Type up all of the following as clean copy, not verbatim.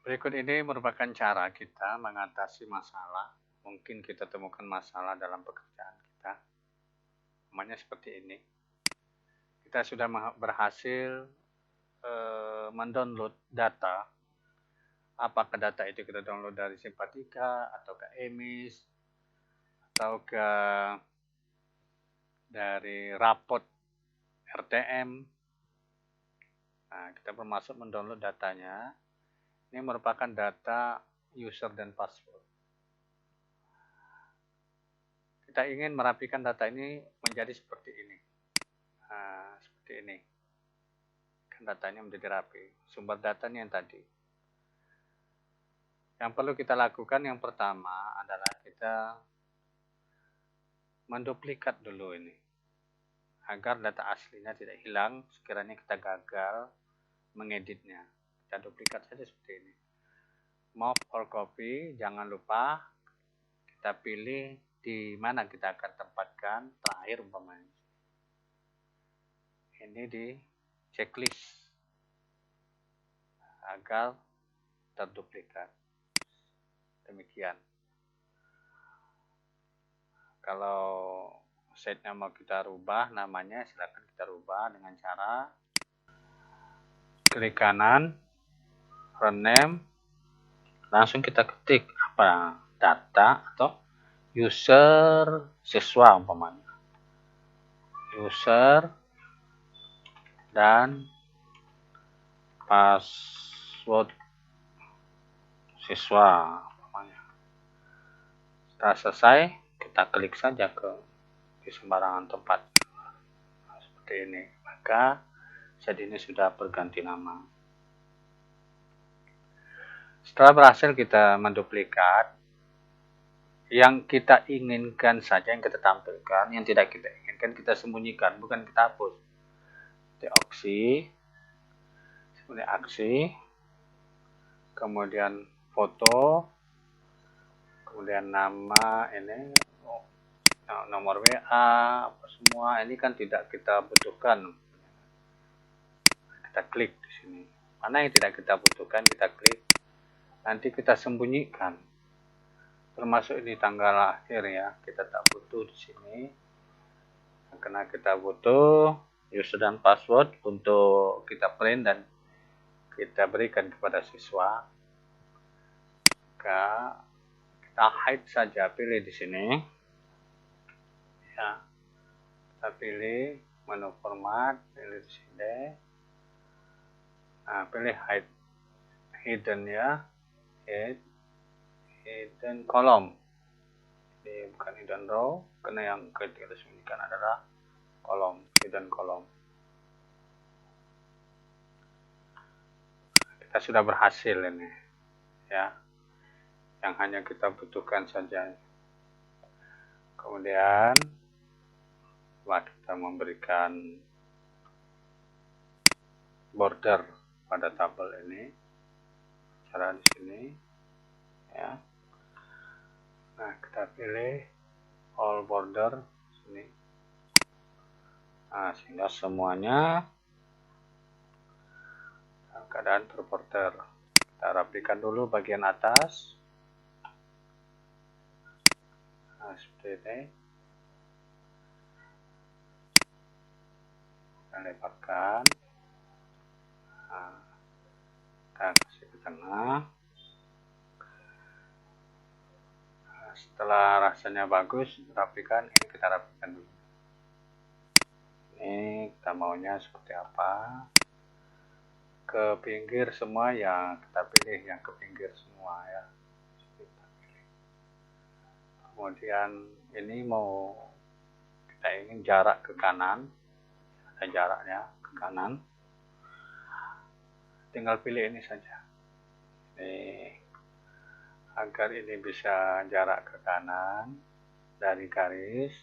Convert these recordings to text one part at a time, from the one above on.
Berikut ini merupakan cara kita mengatasi masalah. Mungkin kita temukan masalah dalam pekerjaan kita. Namanya seperti ini. Kita sudah berhasil mendownload data. Apakah data itu kita download dari Simpatika, atau ke Emis, atau ke dari rapot RTM. Nah, kita bermaksud mendownload datanya. Ini merupakan data user dan password. Kita ingin merapikan data ini menjadi seperti ini. Nah, seperti ini. Kan datanya menjadi rapi. Sumber datanya yang tadi. Yang perlu kita lakukan yang pertama adalah kita menduplikat dulu ini. Agar data aslinya tidak hilang sekiranya kita gagal mengeditnya. Kita duplikat saja seperti ini. Move all copy, jangan lupa kita pilih di mana kita akan tempatkan terakhir umpamanya. Ini di checklist agar terduplikat. Demikian. Kalau setnya mau kita rubah namanya, silakan kita rubah dengan cara klik kanan, rename, langsung kita ketik apa data atau user siswa umpamanya. User dan password siswa umpamanya. Setelah selesai, kita klik saja di sembarangan tempat. Nah, seperti ini. Maka set ini sudah berganti nama. Setelah berhasil kita menduplikat, yang kita inginkan saja yang kita tampilkan, yang tidak kita inginkan kita sembunyikan, bukan kita hapus. Di aksi, kemudian foto, kemudian nama ini, nomor WA, apa semua ini kan tidak kita butuhkan. Kita klik di sini. Mana yang tidak kita butuhkan kita klik. Nanti kita sembunyikan. Termasuk ini tanggal lahir ya, kita tak butuh di sini. Karena kita butuh user dan password untuk kita print dan kita berikan kepada siswa. Maka kita hide saja, pilih di sini. Ya, kita pilih menu format, pilih di sini. Nah, pilih hidden ya, hidden column. Ini bukan hidden row, karena yang kita sembunyikan adalah kolom, hidden column. Kita sudah berhasil ini, ya. Yang hanya kita butuhkan saja. Kemudian, kita memberikan border pada tabel ini, cara di sini, ya. Nah, kita pilih all border sini. Nah, sehingga semuanya dalam keadaan terborder. Kita rapikan dulu bagian atas. Nah, seperti ini. Kita lepaskan. Nah, kita kasih ke tengah. Nah, setelah rasanya bagus, rapikan. Ini kita rapikan dulu. Ini kita maunya seperti apa? Ke pinggir semua ya, kita pilih yang ke pinggir semua ya. Kita pilih. Kemudian ini mau kita ingin jarak ke kanan, ada jaraknya ke kanan. Tinggal pilih ini saja. Ini agar ini bisa jarak ke kanan dari garis,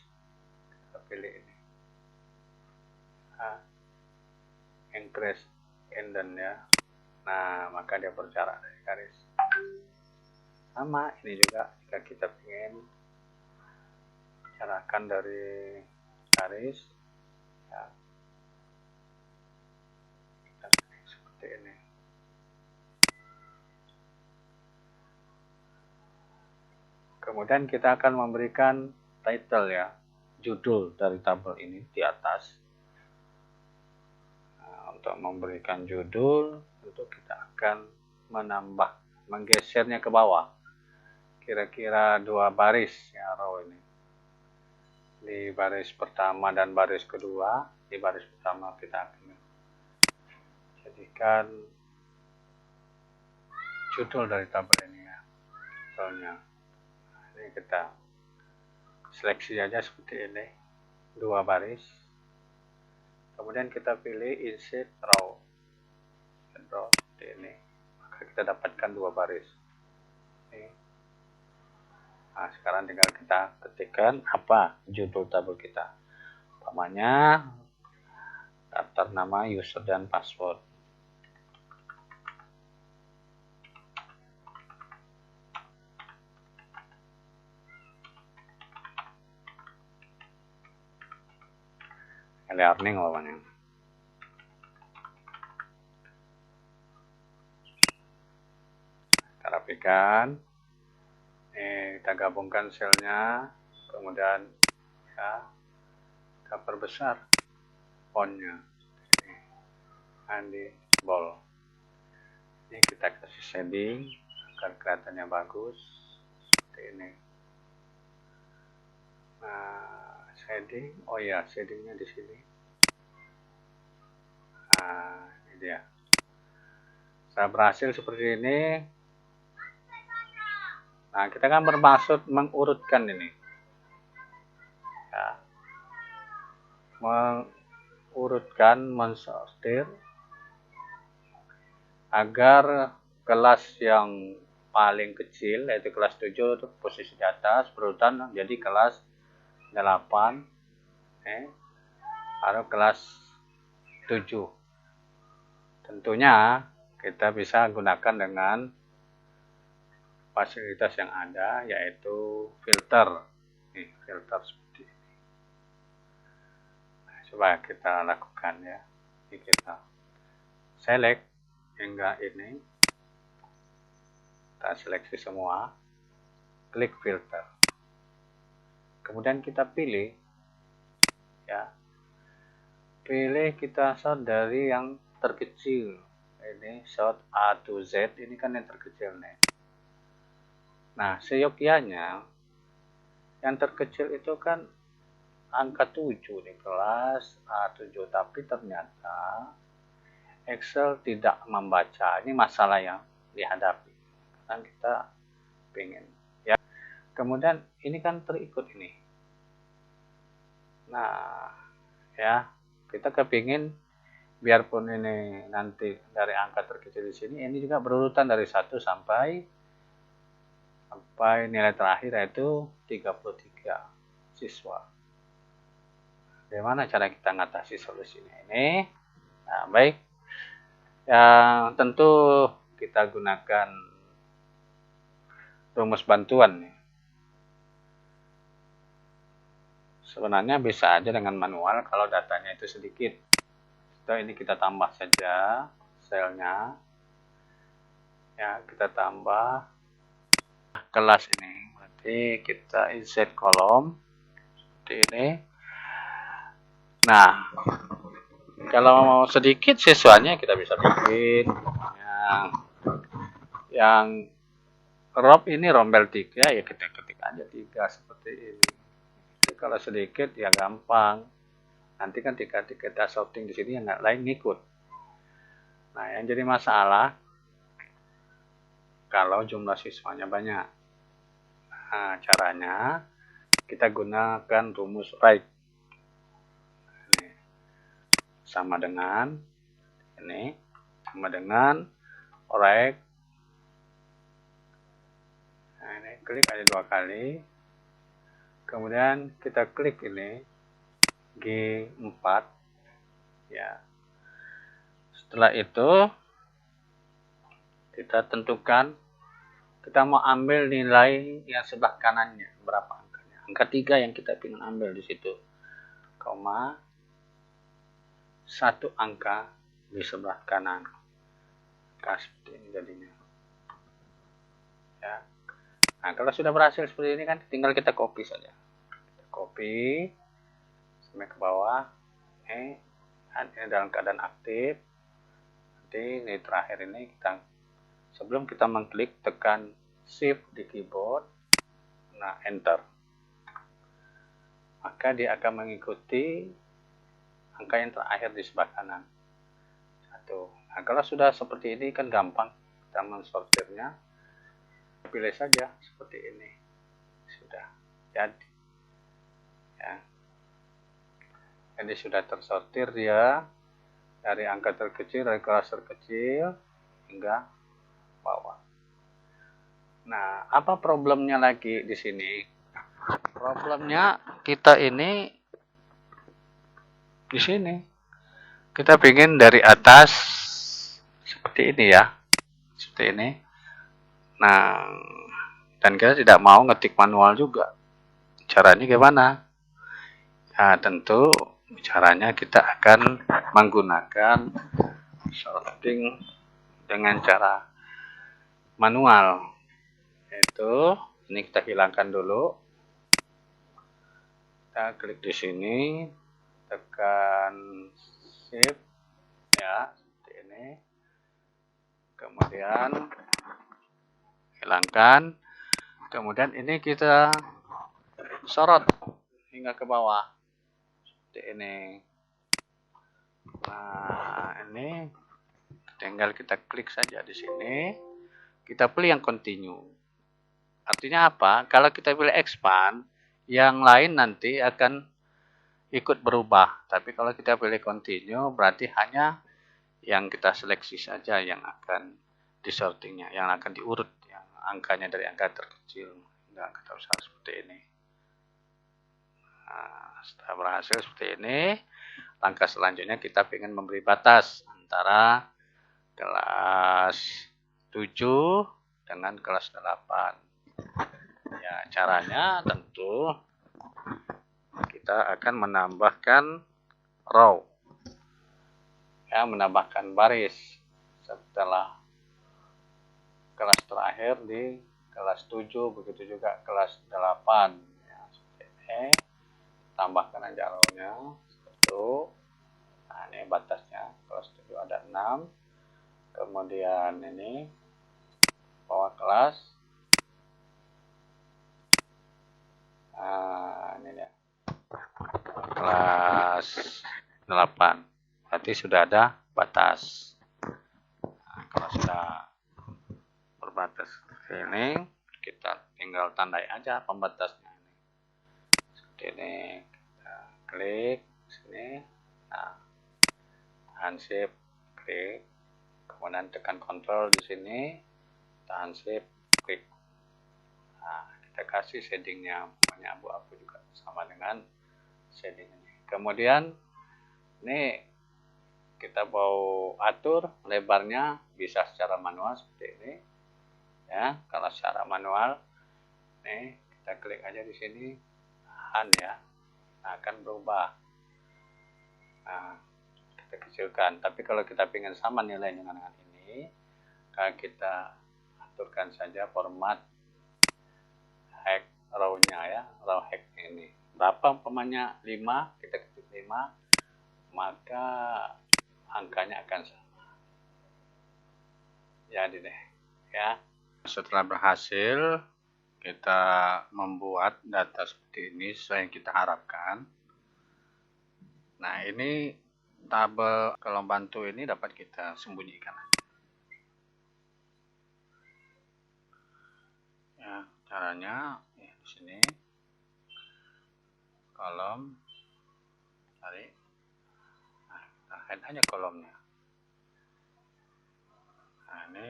kita pilih ini. Nah, increase indent ya. Nah, maka dia berjarak dari garis. Sama ini juga jika kita ingin jarakkan dari garis ya, kita pilih seperti ini. Kemudian kita akan memberikan title ya, judul dari tabel ini di atas. Nah, untuk memberikan judul, tentu kita akan menggesernya ke bawah. Kira-kira 2 baris ya row ini. Di baris pertama dan baris kedua, di baris pertama kita akan jadikan judul dari tabel ini ya. Misalnya, ini kita seleksi aja seperti ini, 2 baris. Kemudian kita pilih insert row, seperti ini. Maka kita dapatkan 2 baris. Ini. Nah, sekarang tinggal kita ketikkan apa judul tabel kita. Umpamanya daftar nama, user, dan password. Learning umpamanya. Kita rapikan. Kita gabungkan selnya, kemudian ya, kita perbesar fontnya. Ini bold. Ini kita kasih shading agar kelihatannya bagus seperti ini. Nah, shading, oh ya, shadingnya di sini. Nah, ini dia. Setelah berhasil seperti ini, nah kita kan bermaksud mengurutkan ini, ya, mengurutkan, mensortir agar kelas yang paling kecil yaitu kelas 7 itu posisi di atas, berurutan jadi kelas 8, lalu kelas 7. Tentunya kita bisa gunakan dengan fasilitas yang ada, yaitu filter. Nih, filter seperti ini. Nah, coba kita lakukan ya. Ini kita select hingga ini. Kita seleksi semua. Klik filter. Kemudian kita pilih ya. Pilih kita sort dari yang terkecil. Ini sort A to Z, ini kan yang terkecil nih. Nah, seyogyanya yang terkecil itu kan angka 7 di kelas A7, tapi ternyata Excel tidak membaca. Ini masalah yang dihadapi. Kan kita pengen ya. Kemudian ini kan terikut ini. Nah, ya, kita kepingin biarpun ini nanti dari angka terkecil di sini, ini juga berurutan dari 1 sampai nilai terakhir yaitu 33 siswa. Bagaimana cara kita mengatasi solusinya ini? Nah, baik. Yang tentu kita gunakan rumus bantuan nih. Sebenarnya bisa aja dengan manual kalau datanya itu sedikit. Setelah ini kita tambah saja selnya. Ya, kita tambah kelas ini. Berarti kita insert kolom seperti ini. Nah, kalau mau sedikit siswanya kita bisa bikin yang row ini rombel 3 ya, kita ketik aja 3 seperti ini. Jadi kalau sedikit ya gampang. Nanti kan kita sorting di sini yang lain ngikut. Nah, yang jadi masalah kalau jumlah siswanya banyak. Nah, caranya kita gunakan rumus right. Ini sama dengan ini, sama dengan right. Nah, ini klik aja 2 kali. Kemudian kita klik ini G4 ya. Setelah itu kita tentukan kita mau ambil nilai yang sebelah kanannya berapa angkanya. Angka 3 yang kita ingin ambil di situ. Koma 1 angka di sebelah kanan. Seperti ini jadinya. Ya. Nah, kalau sudah berhasil seperti ini kan tinggal kita copy saja. Kita copy sampai ke bawah. Ini dalam keadaan aktif. Nanti ini terakhir ini kita sebelum kita mengklik tekan shift di keyboard. Nah, enter. Maka dia akan mengikuti angka yang terakhir di sebelah kanan. 1. Nah, kalau sudah seperti ini kan gampang kita mensortirnya. Pilih saja seperti ini. Sudah jadi. Ya. Jadi sudah tersortir dia dari angka terkecil, dari kelas terkecil hingga bawah. Nah, apa problemnya lagi di sini? Problemnya kita ini di sini. Kita ingin dari atas seperti ini ya. Seperti ini. Nah, dan kita tidak mau ngetik manual juga. Caranya gimana? Nah, tentu caranya kita akan menggunakan sorting dengan cara manual. Yaitu, ini kita hilangkan dulu. Kita klik di sini, tekan shift ya, seperti ini. Kemudian hilangkan. Kemudian ini kita sorot hingga ke bawah. Seperti ini. Nah, ini tinggal kita klik saja di sini. Kita pilih yang continue. Artinya apa? Kalau kita pilih expand, yang lain nanti akan ikut berubah. Tapi kalau kita pilih continue, berarti hanya yang kita seleksi saja yang akan disortingnya, yang akan diurut, yang angkanya dari angka terkecil hingga angka terbesar seperti ini. Nah, setelah berhasil seperti ini, langkah selanjutnya kita ingin memberi batas antara kelas 7 dengan kelas 8. Ya, caranya tentu kita akan menambahkan row. Ya, menambahkan baris setelah kelas terakhir di kelas 7, begitu juga kelas 8. Ya, seperti ini. Tambahkan aja row-nya. 1. Nah, ini batasnya. Kelas 7 ada 6. Kemudian ini bawah kelas. Nah, ini dia. Kelas 8. Berarti sudah ada batas. Nah, kalau sudah berbatas seperti ini, kita tinggal tandai aja pembatasnya. Seperti ini. Kita klik sini. Nah, tahan shift, klik. Kemudian tekan kontrol di sini. Tahan shift, klik. Nah, kita kasih shadingnya, pokoknya abu-abu juga sama dengan shading ini. Kemudian ini kita mau atur lebarnya bisa secara manual seperti ini. Ya, kalau secara manual, nih kita klik aja di sini, tahan ya, nah, akan berubah. Nah, kita kecilkan. Tapi kalau kita ingin sama nilainya dengan ini, kita aturkan saja format hack row-nya ya, row hack ini. Berapa umpamanya 5, kita ketik 5, maka angkanya akan sama. Jadi deh, ya. Setelah berhasil, kita membuat data seperti ini sesuai yang kita harapkan. Nah, ini tabel kolom bantu ini dapat kita sembunyikan. Ya, caranya ya, di sini kolom cari, nah, kita hide aja kolomnya. Nah, ini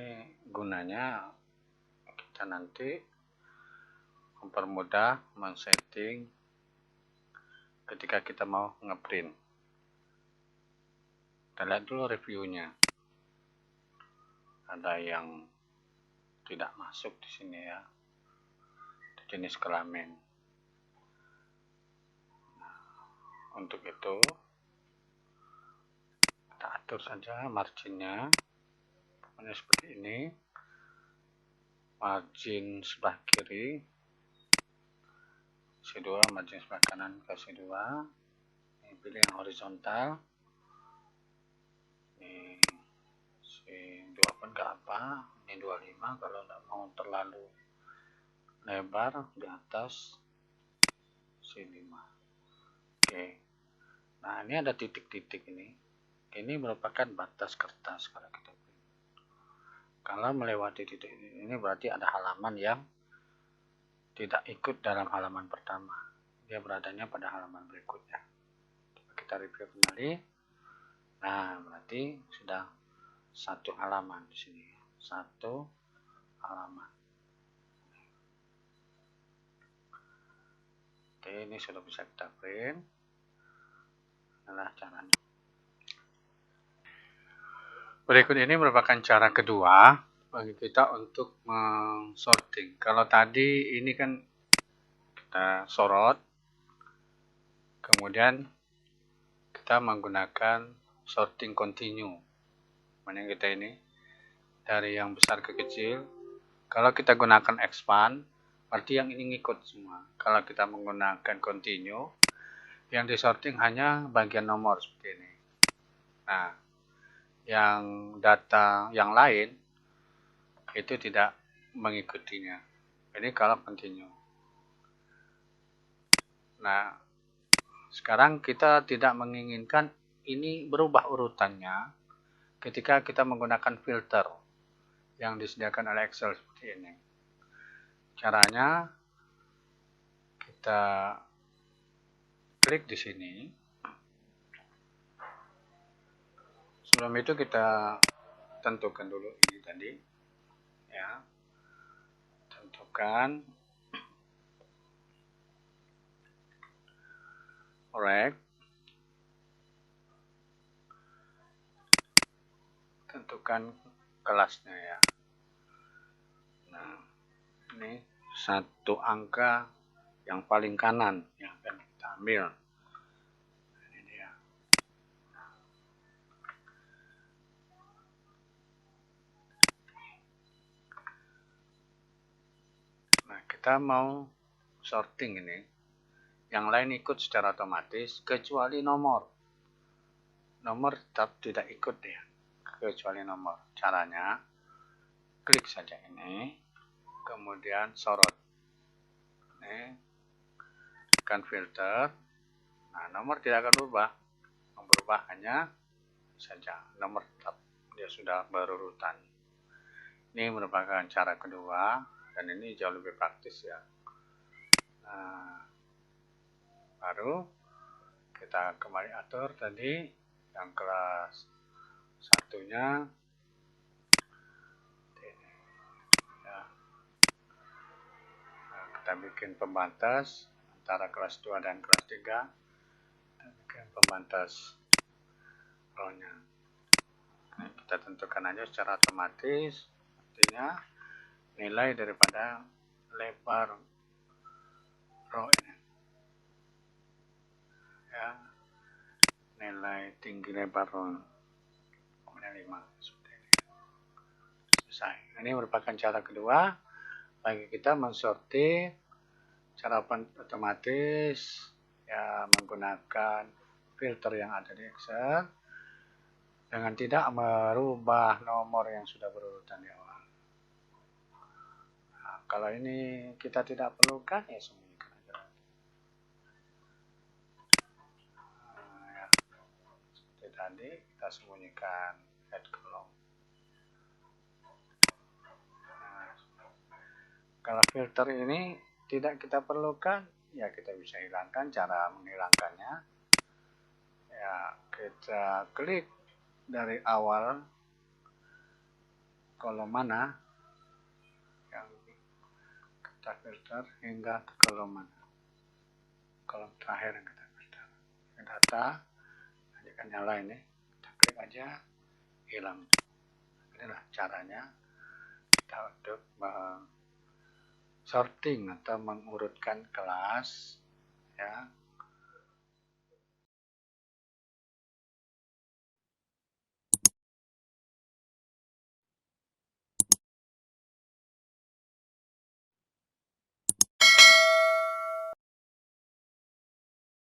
gunanya kita nanti mempermudah men-setting ketika kita mau ngeprint. Kita lihat dulu reviewnya. Ada yang tidak masuk di sini ya. Jenis kelamin. Nah, untuk itu kita atur saja marginnya. Pokoknya seperti ini. margin sebelah kiri C2, margin sebelah kanan ke C2. Ini pilih yang horizontal. Ini C2 pun nggak apa, ini 25 kalau nggak mau terlalu lebar di atas C5. Oke, nah ini ada titik-titik ini merupakan batas kertas. Kalau melewati titik ini berarti ada halaman yang tidak ikut dalam halaman pertama, dia beradanya pada halaman berikutnya. Kita review kembali. Nah, berarti sudah satu halaman di sini, satu halaman. Oke, ini sudah bisa kita print. Inilah caranya. Berikut ini merupakan cara kedua bagi kita untuk men-sorting. Kalau tadi ini kan kita sorot, kemudian kita menggunakan sorting continue. Mana kita ini dari yang besar ke kecil. Kalau kita gunakan expand, berarti yang ini ngikut semua. Kalau kita menggunakan continue, yang disorting hanya bagian nomor seperti ini. Nah, yang data yang lain itu tidak mengikutinya. Ini kalau continue. Nah, sekarang kita tidak menginginkan ini berubah urutannya ketika kita menggunakan filter yang disediakan oleh Excel seperti ini. Caranya kita klik di sini. Sebelum itu kita tentukan dulu ini tadi, ya. Tentukan rect, tentukan kelasnya ya. Nah, ini satu angka yang paling kanan yang akan kita ambil. Ini dia. Nah, kita mau sorting ini. Yang lain ikut secara otomatis kecuali nomor. Nomor tetap tidak ikut ya, kecuali nomor. Caranya klik saja ini, kemudian sorot. Ini tekan filter. Nah, nomor tidak akan berubah. Yang berubah hanya saja nomor tetap, dia sudah berurutan. Ini merupakan cara kedua dan ini jauh lebih praktis ya. Nah, baru kita kembali atur tadi yang kelas satunya ya. Nah, kita bikin pembatas antara kelas 2 dan kelas 3. Kita bikin pembatas row-nya. Nah, kita tentukan aja secara otomatis, artinya nilai daripada lebar row ini ya, nilai tinggi lebar row 5 seperti ini. Selesai. Ini merupakan cara kedua bagi kita mensortir secara otomatis ya, menggunakan filter yang ada di Excel dengan tidak merubah nomor yang sudah berurutan di awal. Nah, kalau ini kita tidak perlukan ya sembunyikan aja. Nah, ya. Seperti tadi kita sembunyikan head column. Nah, kalau filter ini tidak kita perlukan, ya kita bisa hilangkan. Cara menghilangkannya ya, kita klik dari awal kolom mana yang kita filter hingga ke kolom mana, kolom terakhir yang kita filter. Data nanti akan nyala ini, kita klik aja, hilang. Inilah caranya kita untuk sorting atau mengurutkan kelas ya.